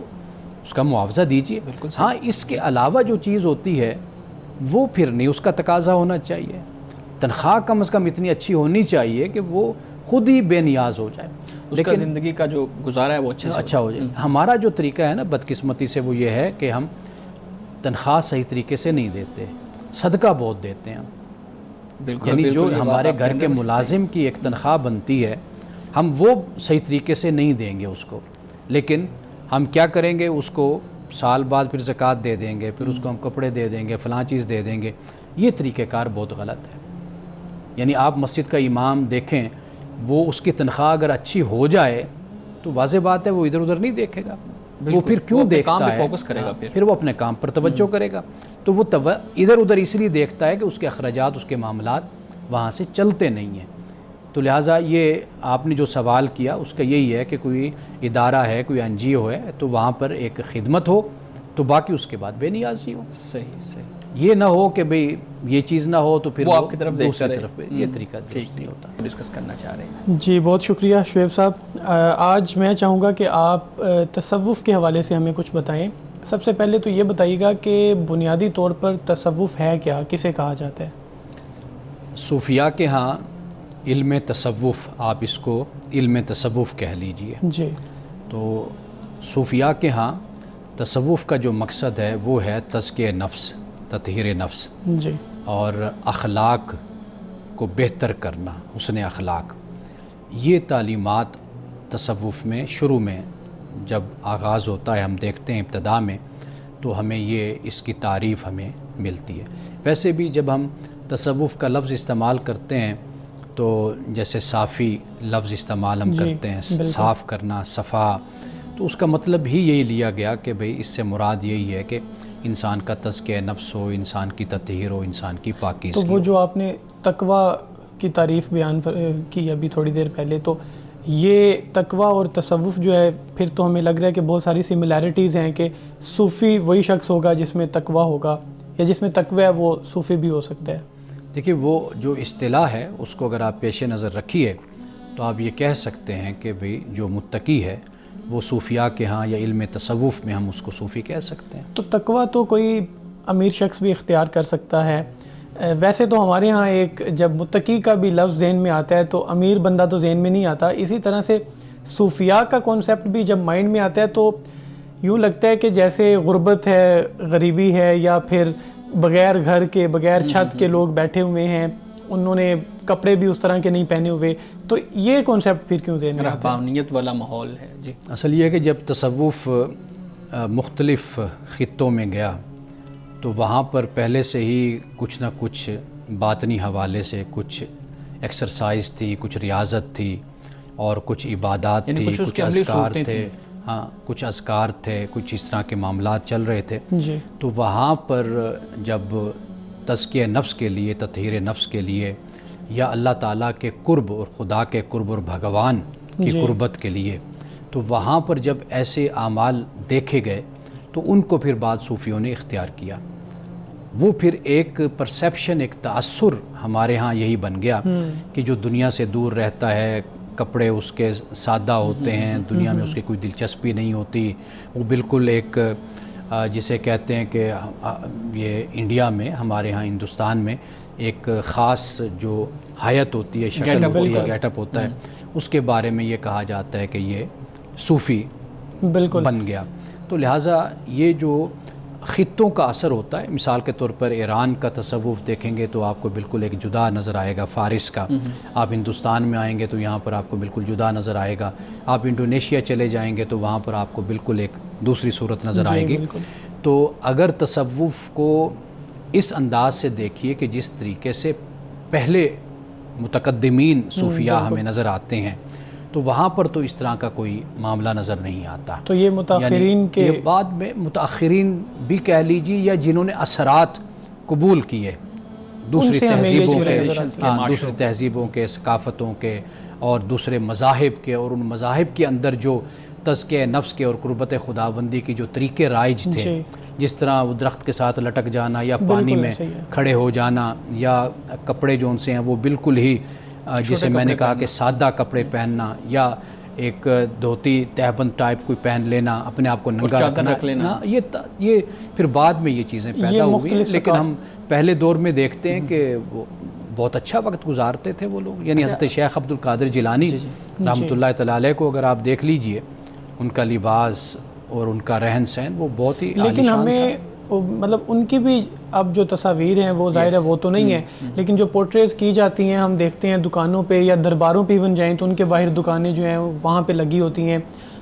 اس کا معاوضہ دیجئے. ہاں اس کے علاوہ جو چیز ہوتی ہے وہ پھر نہیں اس کا تقاضا ہونا چاہیے. تنخواہ کم از کم اتنی اچھی ہونی چاہیے کہ وہ خود ہی بے نیاز ہو جائے، اس کا زندگی کا جو گزارا ہے وہ اچھا ہو جائے. ہمارا جو طریقہ ہے نا بدقسمتی سے وہ یہ ہے کہ ہم تنخواہ صحیح طریقے سے نہیں دیتے، صدقہ بہت دیتے ہیں. یعنی جو ہمارے گھر کے ملازم کی ایک تنخواہ بنتی ہے ہم وہ صحیح طریقے سے نہیں دیں گے اس کو، لیکن ہم کیا کریں گے، اس کو سال بعد پھر زکوٰۃ دے دیں گے، پھر اس کو ہم کپڑے دے دیں گے، فلاں چیز دے دیں گے. یہ طریقہ کار بہت غلط ہے. یعنی آپ مسجد کا امام دیکھیں، وہ اس کی تنخواہ اگر اچھی ہو جائے تو واضح بات ہے وہ ادھر ادھر نہیں دیکھے گا. وہ پھر کیوں دیکھتا ہے، فوکس کرے گا، پھر وہ اپنے کام پر توجہ کرے گا. تو وہ ادھر ادھر اس لیے دیکھتا ہے کہ اس کے اخراجات، اس کے معاملات وہاں سے چلتے نہیں ہیں. تو لہٰذا یہ آپ نے جو سوال کیا اس کا یہی ہے کہ کوئی ادارہ ہے، کوئی این جی او ہے، تو وہاں پر ایک خدمت ہو تو باقی اس کے بعد بے نیازی ہو. صحیح. یہ نہ ہو کہ بھئی یہ چیز نہ ہو تو پھر وہ آپ کی طرف دیکھ کر یہ طریقہ درست نہیں ہوتا. ڈسکس کرنا چاہ رہے ہیں. جی بہت شکریہ شعیب صاحب. آج میں چاہوں گا کہ آپ تصوف کے حوالے سے ہمیں کچھ بتائیں. سب سے پہلے تو یہ بتائیے گا کہ بنیادی طور پر تصوف ہے کیا، کسے کہا جاتا ہے؟ صوفیاء کے ہاں علم تصوف، آپ اس کو علم تصوف کہہ لیجئے. جی. تو صوفیاء کے ہاں تصوف کا جو مقصد ہے وہ ہے تزکیہ نفس، تطہیر نفس، جی، اور اخلاق کو بہتر کرنا، حسن اخلاق. یہ تعلیمات تصوف میں شروع میں جب آغاز ہوتا ہے، ہم دیکھتے ہیں ابتدا میں، تو ہمیں یہ اس کی تعریف ہمیں ملتی ہے. ویسے بھی جب ہم تصوف کا لفظ استعمال کرتے ہیں تو جیسے صافی لفظ استعمال ہم کرتے ہیں، صاف کرنا، صفا، تو اس کا مطلب ہی یہی لیا گیا کہ بھئی اس سے مراد یہی ہے کہ انسان کا تزکیہ نفس ہو، انسان کی تطہیر ہو، انسان کی پاکیزگی. تو وہ جو آپ نے تقوی کی تعریف بیان کی ابھی تھوڑی دیر پہلے، تو یہ تقوی اور تصوف جو ہے پھر تو ہمیں لگ رہا ہے کہ بہت ساری سملیرٹیز ہیں کہ صوفی وہی شخص ہوگا جس میں تقوی ہوگا، یا جس میں تقوی ہے وہ صوفی بھی ہو سکتا ہے. دیکھیے وہ جو اصطلاح ہے اس کو اگر آپ پیش نظر رکھیے تو آپ یہ کہہ سکتے ہیں کہ بھئی جو متقی ہے وہ صوفیاء کے ہاں یا علم تصوف میں ہم اس کو صوفی کہہ سکتے ہیں. تو تقوی تو کوئی امیر شخص بھی اختیار کر سکتا ہے. ویسے تو ہمارے ہاں ایک جب متقی کا بھی لفظ ذہن میں آتا ہے تو امیر بندہ تو ذہن میں نہیں آتا. اسی طرح سے صوفیاء کا کانسیپٹ بھی جب مائنڈ میں آتا ہے تو یوں لگتا ہے کہ جیسے غربت ہے، غریبی ہے، یا پھر بغیر گھر کے، بغیر چھت کے لوگ بیٹھے ہوئے ہیں، انہوں نے کپڑے بھی اس طرح کے نہیں پہنے ہوئے. تو یہ کانسیپٹ پھر کیوں ذہن میں آتا ہے؟ رہبانیت والا ماحول ہے. جی اصل یہ ہے کہ جب تصوف مختلف خطوں میں گیا تو وہاں پر پہلے سے ہی کچھ نہ کچھ باطنی حوالے سے کچھ ایکسرسائز تھی، کچھ ریاضت تھی، اور کچھ عبادات تھی، کچھ اذکار تھے. ہاں کچھ اذکار تھے، کچھ اس طرح کے معاملات چل رہے تھے. جی. تو وہاں پر جب تزکیہ نفس کے لیے، تطہیر نفس کے لیے، یا اللہ تعالیٰ کے قرب اور خدا کے قرب اور بھگوان کی قربت کے لیے، تو وہاں پر جب ایسے اعمال دیکھے گئے تو ان کو پھر بعض صوفیوں نے اختیار کیا. وہ پھر ایک پرسیپشن، ایک تأثر ہمارے ہاں یہی بن گیا کہ جو دنیا سے دور رہتا ہے، کپڑے اس کے سادہ ہوتے ہیں، دنیا میں اس کی کوئی دلچسپی نہیں ہوتی، وہ بالکل ایک جسے کہتے ہیں کہ یہ انڈیا میں، ہمارے ہاں ہندوستان میں ایک خاص جو حیت ہوتی ہے، شکل ہوتی ہے، گیٹ اپ ہوتا ہے، اس کے بارے میں یہ کہا جاتا ہے کہ یہ صوفی بن گیا. تو لہٰذا یہ جو خطوں کا اثر ہوتا ہے، مثال کے طور پر ایران کا تصوف دیکھیں گے تو آپ کو بالکل ایک جدا نظر آئے گا فارس کا. آپ ہندوستان میں آئیں گے تو یہاں پر آپ کو بالکل جدا نظر آئے گا. آپ انڈونیشیا چلے جائیں گے تو وہاں پر آپ کو بالکل ایک دوسری صورت نظر آئے گی. تو اگر تصوف کو اس انداز سے دیکھیے کہ جس طریقے سے پہلے متقدمین صوفیاء ہمیں نظر آتے ہیں، تو تو وہاں پر تو اس طرح کا کوئی معاملہ نظر نہیں آتا. تو یہ متاخرین یعنی کے یہ بعد میں متاخرین بھی کہہ لیجیے یا جنہوں نے اثرات قبول کیے دوسری سے ہمیں یہ تہذیبوں چیزیں کے، نظر آتی دوسری تہذیبوں کے، ثقافتوں کے اور دوسرے مذاہب کے، اور ان مذاہب کے اندر جو تزکیہ نفس کے اور قربت خداوندی کی جو طریقے رائج تھے، جی. جس طرح وہ درخت کے ساتھ لٹک جانا یا پانی بالکل میں صحیح ہے. کھڑے ہو جانا، یا کپڑے جو ان سے ہیں وہ بالکل ہی جسے میں نے کہا کہ سادہ کپڑے پہننا، یا ایک دھوتی تہبند ٹائپ کوئی پہن لینا، اپنے آپ کو ننگا رکھ لینا، یہ پھر بعد میں یہ چیزیں پیدا ہوئی ہیں. لیکن ہم پہلے دور میں دیکھتے ہیں کہ وہ بہت اچھا وقت گزارتے تھے وہ لوگ. یعنی حضرت شیخ عبد القادر جیلانی رحمۃ اللہ تعالی علیہ کو اگر آپ دیکھ لیجئے، ان کا لباس اور ان کا رہن سہن وہ بہت ہی لیکن ہمیں مطلب ان کی بھی اب جو تصاویر ہیں وہ ظاہر ہے وہ تو نہیں ہیں، لیکن جو پورٹریز کی جاتی ہیں ہم دیکھتے ہیں دکانوں پہ یا درباروں پہ ایون جائیں تو ان کے باہر دکانیں جو ہیں وہاں پہ لگی ہوتی ہیں.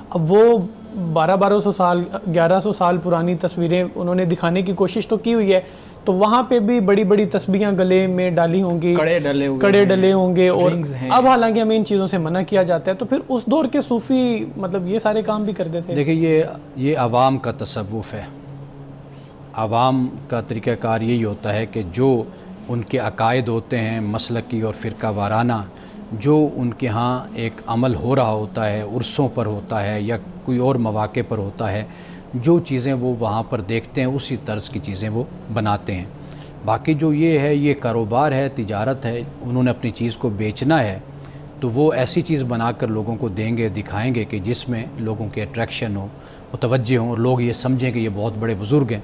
اب وہ 1200 سال 1100 سال پرانی تصویریں انہوں نے دکھانے کی کوشش تو کی ہوئی ہے، تو وہاں پہ بھی بڑی بڑی تسبیحاں گلے میں ڈالی ہوں گی، کڑے ڈلے ہوں گے، اور اب حالانکہ ہمیں ان چیزوں سے منع کیا جاتا ہے. تو پھر اس دور کے صوفی مطلب یہ سارے کام بھی کرتے تھے. دیکھیں یہ عوام کا تصوف ہے. عوام کا طریقہ کار یہی ہوتا ہے کہ جو ان کے عقائد ہوتے ہیں مسلکی اور فرقہ وارانہ، جو ان کے ہاں ایک عمل ہو رہا ہوتا ہے، عرسوں پر ہوتا ہے یا کوئی اور مواقع پر ہوتا ہے، جو چیزیں وہ وہاں پر دیکھتے ہیں اسی طرز کی چیزیں وہ بناتے ہیں. باقی جو یہ ہے یہ کاروبار ہے، تجارت ہے، انہوں نے اپنی چیز کو بیچنا ہے تو وہ ایسی چیز بنا کر لوگوں کو دیں گے، دکھائیں گے کہ جس میں لوگوں کے اٹریکشن ہو، متوجہ ہوں، اور لوگ یہ سمجھیں کہ یہ بہت بڑے بزرگ ہیں.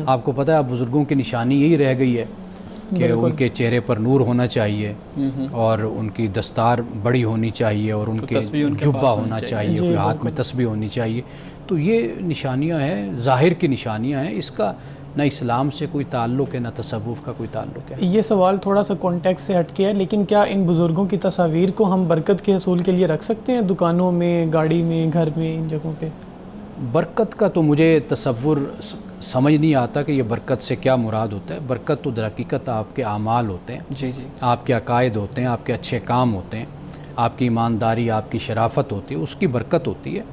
آپ کو پتہ ہے اب بزرگوں کی نشانی یہی رہ گئی ہے کہ ان کے چہرے پر نور ہونا چاہیے، اور ان کی دستار بڑی ہونی چاہیے، اور ان کے جبہ ہونا چاہیے، کوئی ہاتھ میں تسبیح ہونی چاہیے. تو یہ نشانیاں ہیں، ظاہر کی نشانیاں ہیں. اس کا نہ اسلام سے کوئی تعلق ہے، نہ تصوف کا کوئی تعلق ہے. یہ سوال تھوڑا سا کانٹیکس سے ہٹ کے ہے، لیکن کیا ان بزرگوں کی تصاویر کو ہم برکت کے حصول کے لیے رکھ سکتے ہیں دکانوں میں، گاڑی میں، گھر میں، ان جگہوں پہ؟ برکت کا تو مجھے تصور سمجھ نہیں آتا کہ یہ برکت سے کیا مراد ہوتا ہے. برکت تو در حقیقت آپ کے اعمال ہوتے ہیں، جی جی، آپ کے عقائد ہوتے ہیں، آپ کے اچھے کام ہوتے ہیں، آپ کی ایمانداری، آپ کی شرافت ہوتی ہے، اس کی برکت ہوتی ہے.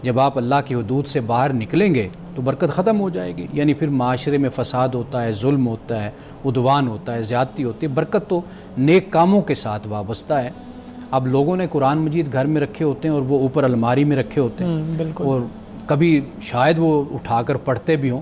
جب آپ اللہ کی حدود سے باہر نکلیں گے تو برکت ختم ہو جائے گی. یعنی پھر معاشرے میں فساد ہوتا ہے، ظلم ہوتا ہے، عدوان ہوتا ہے، زیادتی ہوتی ہے. برکت تو نیک کاموں کے ساتھ وابستہ ہے. اب لوگوں نے قرآن مجید گھر میں رکھے ہوتے ہیں اور وہ اوپر الماری میں رکھے ہوتے ہیں، بالکل. اور کبھی شاید وہ اٹھا کر پڑھتے بھی ہوں.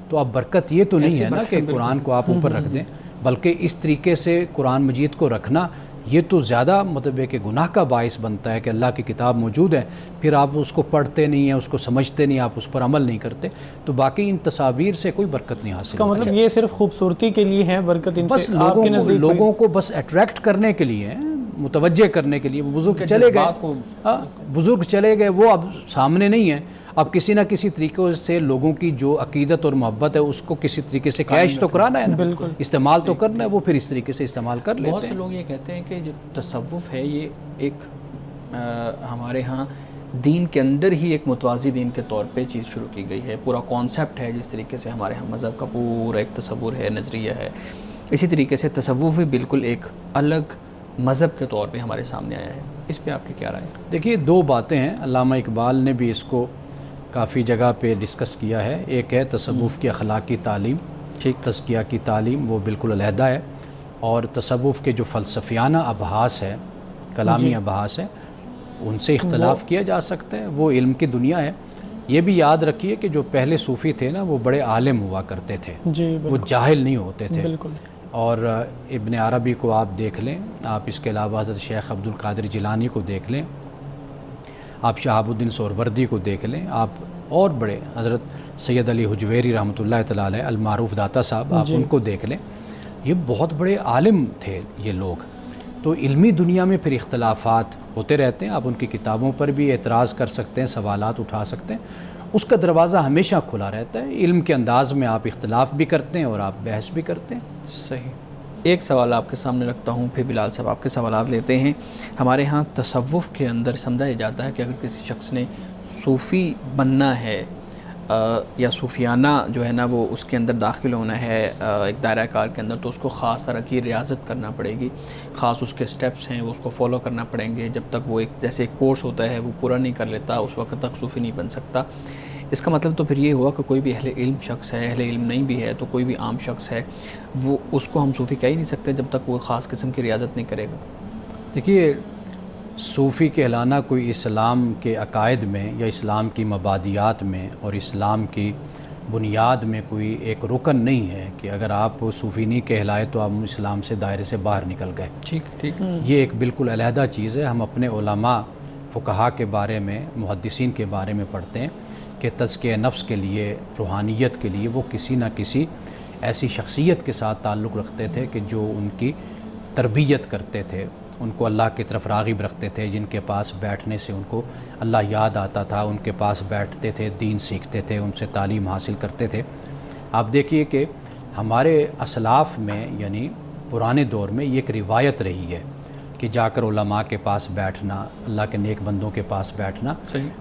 تو اب برکت یہ تو نہیں ہے نا کہ قرآن کو آپ اوپر رکھ دیں، بلکہ اس طریقے سے قرآن مجید کو رکھنا یہ تو زیادہ مطلب ہے کہ گناہ کا باعث بنتا ہے کہ اللہ کی کتاب موجود ہے، پھر آپ اس کو پڑھتے نہیں ہیں، اس کو سمجھتے نہیں، آپ اس پر عمل نہیں کرتے. تو باقی ان تصاویر سے کوئی برکت نہیں حاصل. اس کا مطلب یہ صرف خوبصورتی کے لیے ہے برکت، ان بس سے آپ کے نزدیک لوگوں کو بس اٹریکٹ کرنے کے لیے، متوجہ کرنے کے لیے. بزرگ چلے گئے، بزرگ چلے گئے، وہ اب سامنے نہیں ہیں. اب کسی نہ کسی طریقے سے لوگوں کی جو عقیدت اور محبت ہے اس کو کسی طریقے سے کیش تو کرانا ہے نا، بالکل استعمال تو کرنا ہے. وہ پھر اس طریقے سے استعمال کر لیتے ہیں. بہت سے لوگ یہ کہتے ہیں کہ جو تصوف ہے یہ ایک ہمارے ہاں دین کے اندر ہی ایک متوازی دین کے طور پہ چیز شروع کی گئی ہے. پورا کانسیپٹ ہے، جس طریقے سے ہمارے ہاں مذہب کا پورا ایک تصور ہے، نظریہ ہے، اسی طریقے سے تصوف بھی بالکل ایک الگ مذہب کے طور پہ ہمارے سامنے آیا ہے. اس پہ آپ کی کیا رائے؟ دیکھیے دو باتیں ہیں، علامہ اقبال نے بھی اس کو کافی جگہ پہ ڈسکس کیا ہے. ایک ہے تصوف کی اخلاقی تعلیم، تزکیہ کی تعلیم، وہ بالکل علیحدہ ہے. اور تصوف کے جو فلسفیانہ ابحاث ہے، کلامی ابحاث ہے، ان سے اختلاف کیا جا سکتا ہے. وہ علم کی دنیا ہے. یہ بھی یاد رکھیے کہ جو پہلے صوفی تھے نا وہ بڑے عالم ہوا کرتے تھے، وہ جاہل نہیں ہوتے تھے. اور ابن عربی کو آپ دیکھ لیں، آپ اس کے علاوہ حضرت شیخ عبد القادر جیلانی کو دیکھ لیں، آپ شہاب الدین سہروردی کو دیکھ لیں، آپ اور بڑے حضرت سید علی حجویری رحمۃ اللہ تعالی علیہ المعروف داتا صاحب، آپ ان کو دیکھ لیں. یہ بہت بڑے عالم تھے یہ لوگ. تو علمی دنیا میں پھر اختلافات ہوتے رہتے ہیں. آپ ان کی کتابوں پر بھی اعتراض کر سکتے ہیں، سوالات اٹھا سکتے ہیں. اس کا دروازہ ہمیشہ کھلا رہتا ہے. علم کے انداز میں آپ اختلاف بھی کرتے ہیں اور آپ بحث بھی کرتے ہیں. صحیح. ایک سوال آپ کے سامنے رکھتا ہوں، پھر بلال صاحب آپ کے سوالات لیتے ہیں. ہمارے ہاں تصوف کے اندر سمجھا جاتا ہے کہ اگر کسی شخص نے صوفی بننا ہے یا صوفیانہ جو ہے نا وہ اس کے اندر داخل ہونا ہے ایک دائرہ کار کے اندر، تو اس کو خاص طرح کی ریاضت کرنا پڑے گی، خاص اس کے سٹیپس ہیں وہ اس کو فالو کرنا پڑیں گے. جب تک وہ ایک جیسے ایک کورس ہوتا ہے وہ پورا نہیں کر لیتا اس وقت تک صوفی نہیں بن سکتا. اس کا مطلب تو پھر یہ ہوا کہ کوئی بھی اہل علم شخص ہے، اہل علم نہیں بھی ہے تو کوئی بھی عام شخص ہے، وہ اس کو ہم صوفی کہہ ہی نہیں سکتے جب تک وہ خاص قسم کی ریاضت نہیں کرے گا. دیکھیے، صوفی کہلانا کوئی اسلام کے عقائد میں یا اسلام کی مبادیات میں اور اسلام کی بنیاد میں کوئی ایک رکن نہیں ہے کہ اگر آپ صوفی نہیں کہلائے تو آپ اسلام سے دائرے سے باہر نکل گئے. ٹھیک. یہ ایک بالکل علیحدہ چیز ہے. ہم اپنے علماء فقہا کے بارے میں، محدثین کے بارے میں پڑھتے ہیں کہ تزکیہ نفس کے لیے، روحانیت کے لیے وہ کسی نہ کسی ایسی شخصیت کے ساتھ تعلق رکھتے تھے کہ جو ان کی تربیت کرتے تھے، ان کو اللہ کی طرف راغب رکھتے تھے، جن کے پاس بیٹھنے سے ان کو اللہ یاد آتا تھا، ان کے پاس بیٹھتے تھے، دین سیکھتے تھے، ان سے تعلیم حاصل کرتے تھے. آپ دیکھیے کہ ہمارے اسلاف میں یعنی پرانے دور میں یہ ایک روایت رہی ہے کہ جا کر علماء کے پاس بیٹھنا، اللہ کے نیک بندوں کے پاس بیٹھنا،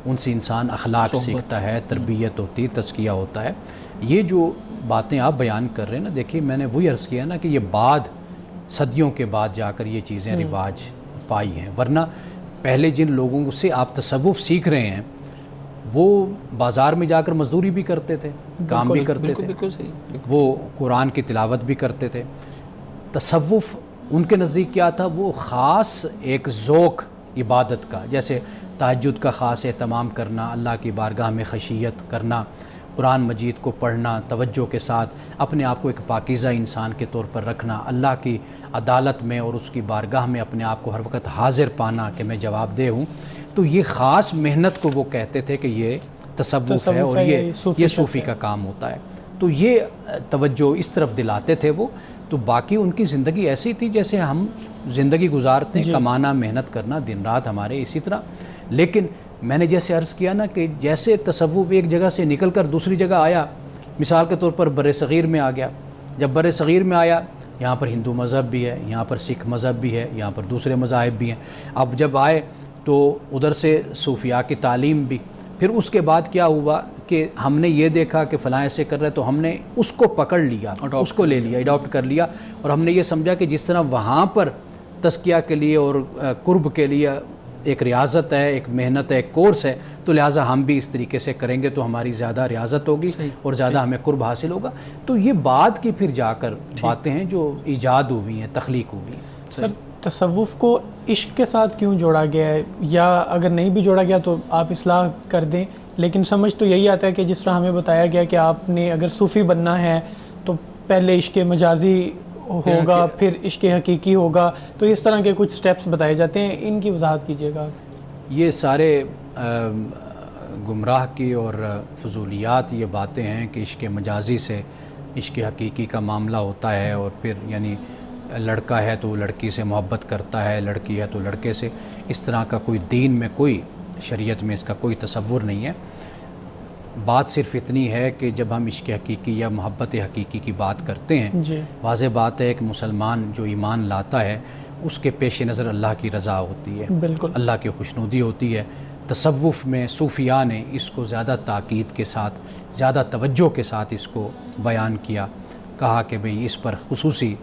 ان سے انسان اخلاق سیکھتا ہے، تربیت ہوتی، تزکیہ ہوتا ہے. یہ جو باتیں آپ بیان کر رہے ہیں نا، دیکھیے میں نے وہی عرض کیا نا کہ یہ صدیوں کے بعد جا کر یہ چیزیں رواج پائی ہیں، ورنہ پہلے جن لوگوں سے آپ تصوف سیکھ رہے ہیں وہ بازار میں جا کر مزدوری بھی کرتے تھے، کام بھی کرتے تھے، بالکل صحیح. وہ قرآن کی تلاوت بھی کرتے تھے. تصوف ان کے نزدیک کیا تھا؟ وہ خاص ایک ذوق عبادت کا، جیسے تہجد کا خاص اہتمام کرنا، اللہ کی بارگاہ میں خشیت کرنا، قرآن مجید کو پڑھنا توجہ کے ساتھ، اپنے آپ کو ایک پاکیزہ انسان کے طور پر رکھنا، اللہ کی عدالت میں اور اس کی بارگاہ میں اپنے آپ کو ہر وقت حاضر پانا کہ میں جواب دہ ہوں. تو یہ خاص محنت کو وہ کہتے تھے کہ یہ تصوف ہے اور یہ صوفی کا کام ہوتا ہے. تو یہ توجہ اس طرف دلاتے تھے وہ. تو باقی ان کی زندگی ایسی تھی جیسے ہم زندگی گزارتے ہیں، کمانا، محنت کرنا، دن رات ہمارے اسی طرح. لیکن میں نے جیسے عرض کیا نا کہ جیسے تصوف ایک جگہ سے نکل کر دوسری جگہ آیا، مثال کے طور پر بر صغیر میں آ گیا. جب بر صغیر میں آیا، یہاں پر ہندو مذہب بھی ہے، یہاں پر سکھ مذہب بھی ہے، یہاں پر دوسرے مذاہب بھی ہیں. اب جب آئے تو ادھر سے صوفیاء کی تعلیم بھی. پھر اس کے بعد کیا ہوا کہ ہم نے یہ دیکھا کہ فلاں ایسے کر رہے تو ہم نے اس کو پکڑ لیا، اس کو لے لیا، اڈاپٹ کر لیا. اور ہم نے یہ سمجھا کہ جس طرح وہاں پر تزکیہ کے لیے اور قرب کے لیے ایک ریاضت ہے، ایک محنت ہے، ایک کورس ہے، تو لہٰذا ہم بھی اس طریقے سے کریں گے تو ہماری زیادہ ریاضت ہوگی اور زیادہ ہمیں قرب حاصل ہوگا. تو یہ بعد کی پھر جا کر باتیں ہیں جو ایجاد ہوئی ہیں، تخلیق ہوئی ہیں. سر، تصوف کو عشق کے ساتھ کیوں جوڑا گیا ہے؟ یا اگر نہیں بھی جوڑا گیا تو آپ اصلاح کر دیں. لیکن سمجھ تو یہی آتا ہے کہ جس طرح ہمیں بتایا گیا کہ آپ نے اگر صوفی بننا ہے تو پہلے عشق مجازی ہوگا، پھر عشق حقیقی ہوگا، تو اس طرح کے کچھ سٹیپس بتائے جاتے ہیں. ان کی وضاحت کیجیے گا. یہ سارے گمراہ کی اور فضولیات یہ باتیں ہیں کہ عشق مجازی سے عشق حقیقی کا معاملہ ہوتا ہے، اور پھر یعنی لڑکا ہے تو لڑکی سے محبت کرتا ہے، لڑکی ہے تو لڑکے سے. اس طرح کا کوئی دین میں، کوئی شریعت میں اس کا کوئی تصور نہیں ہے. بات صرف اتنی ہے کہ جب ہم عشق حقیقی یا محبت حقیقی کی بات کرتے ہیں، واضح بات ہے کہ مسلمان جو ایمان لاتا ہے اس کے پیش نظر اللہ کی رضا ہوتی ہے، بالکل اللہ کی خوشنودی ہوتی ہے. تصوف میں صوفیاء نے اس کو زیادہ تاکید کے ساتھ، زیادہ توجہ کے ساتھ اس کو بیان کیا، کہا کہ بھئی اس پر خصوصی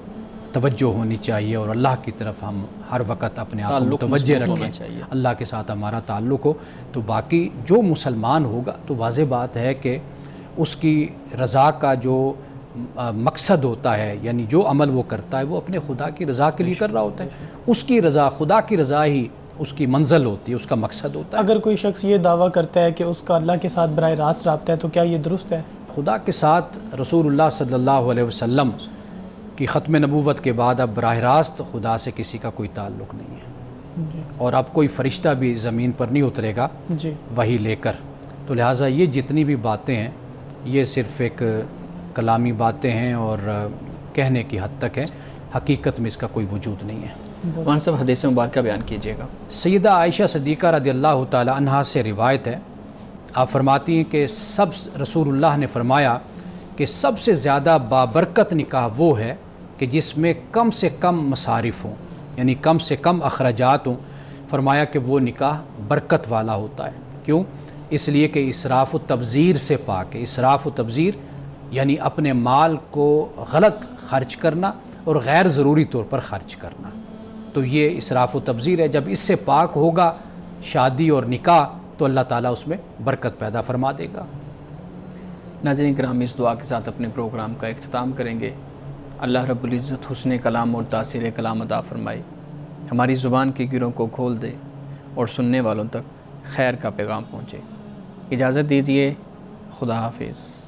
توجہ ہونی چاہیے اور اللہ کی طرف ہم ہر وقت اپنے آپ کو متوجہ رکھیں، اللہ کے ساتھ ہمارا تعلق ہو. تو باقی جو مسلمان ہوگا تو واضح بات ہے کہ اس کی رضا کا جو مقصد ہوتا ہے، یعنی جو عمل وہ کرتا ہے وہ اپنے خدا کی رضا کے لیے کر رہا ہوتا ہے. اس کی رضا، خدا کی رضا ہی اس کی منزل ہوتی ہے، اس کا مقصد ہوتا ہے. اگر کوئی شخص یہ دعویٰ کرتا ہے کہ اس کا اللہ کے ساتھ براہ راست رابطہ ہے تو کیا یہ درست ہے؟ خدا کے ساتھ رسول اللہ صلی اللہ علیہ وسلم کی ختم نبوت کے بعد اب براہ راست خدا سے کسی کا کوئی تعلق نہیں ہے، اور اب کوئی فرشتہ بھی زمین پر نہیں اترے گا وحی لے کر. تو لہٰذا یہ جتنی بھی باتیں ہیں یہ صرف ایک کلامی باتیں ہیں اور کہنے کی حد تک ہے، حقیقت میں اس کا کوئی وجود نہیں ہے. مولانا صاحب حدیث مبارکہ بیان کیجیے گا. سیدہ عائشہ صدیقہ رضی اللہ تعالی عنہا سے روایت ہے، آپ فرماتی ہیں کہ رسول اللہ نے فرمایا کہ سب سے زیادہ بابرکت نکاح وہ ہے کہ جس میں کم سے کم مصارف ہوں، یعنی کم سے کم اخراجات ہوں. فرمایا کہ وہ نکاح برکت والا ہوتا ہے. کیوں؟ اس لیے کہ اسراف و تبذیر سے پاک ہے۔ اسراف و تبذیر یعنی اپنے مال کو غلط خرچ کرنا اور غیر ضروری طور پر خرچ کرنا، تو یہ اسراف و تبذیر ہے۔ جب اس سے پاک ہوگا شادی اور نکاح تو اللہ تعالیٰ اس میں برکت پیدا فرما دے گا۔ ناظرین کرام، اس دعا کے ساتھ اپنے پروگرام کا اختتام کریں گے۔ اللہ رب العزت حسن کلام اور تاثیر کلام عطا فرمائے، ہماری زبان کی گروں کو کھول دے اور سننے والوں تک خیر کا پیغام پہنچے۔ اجازت دیجیے، خدا حافظ۔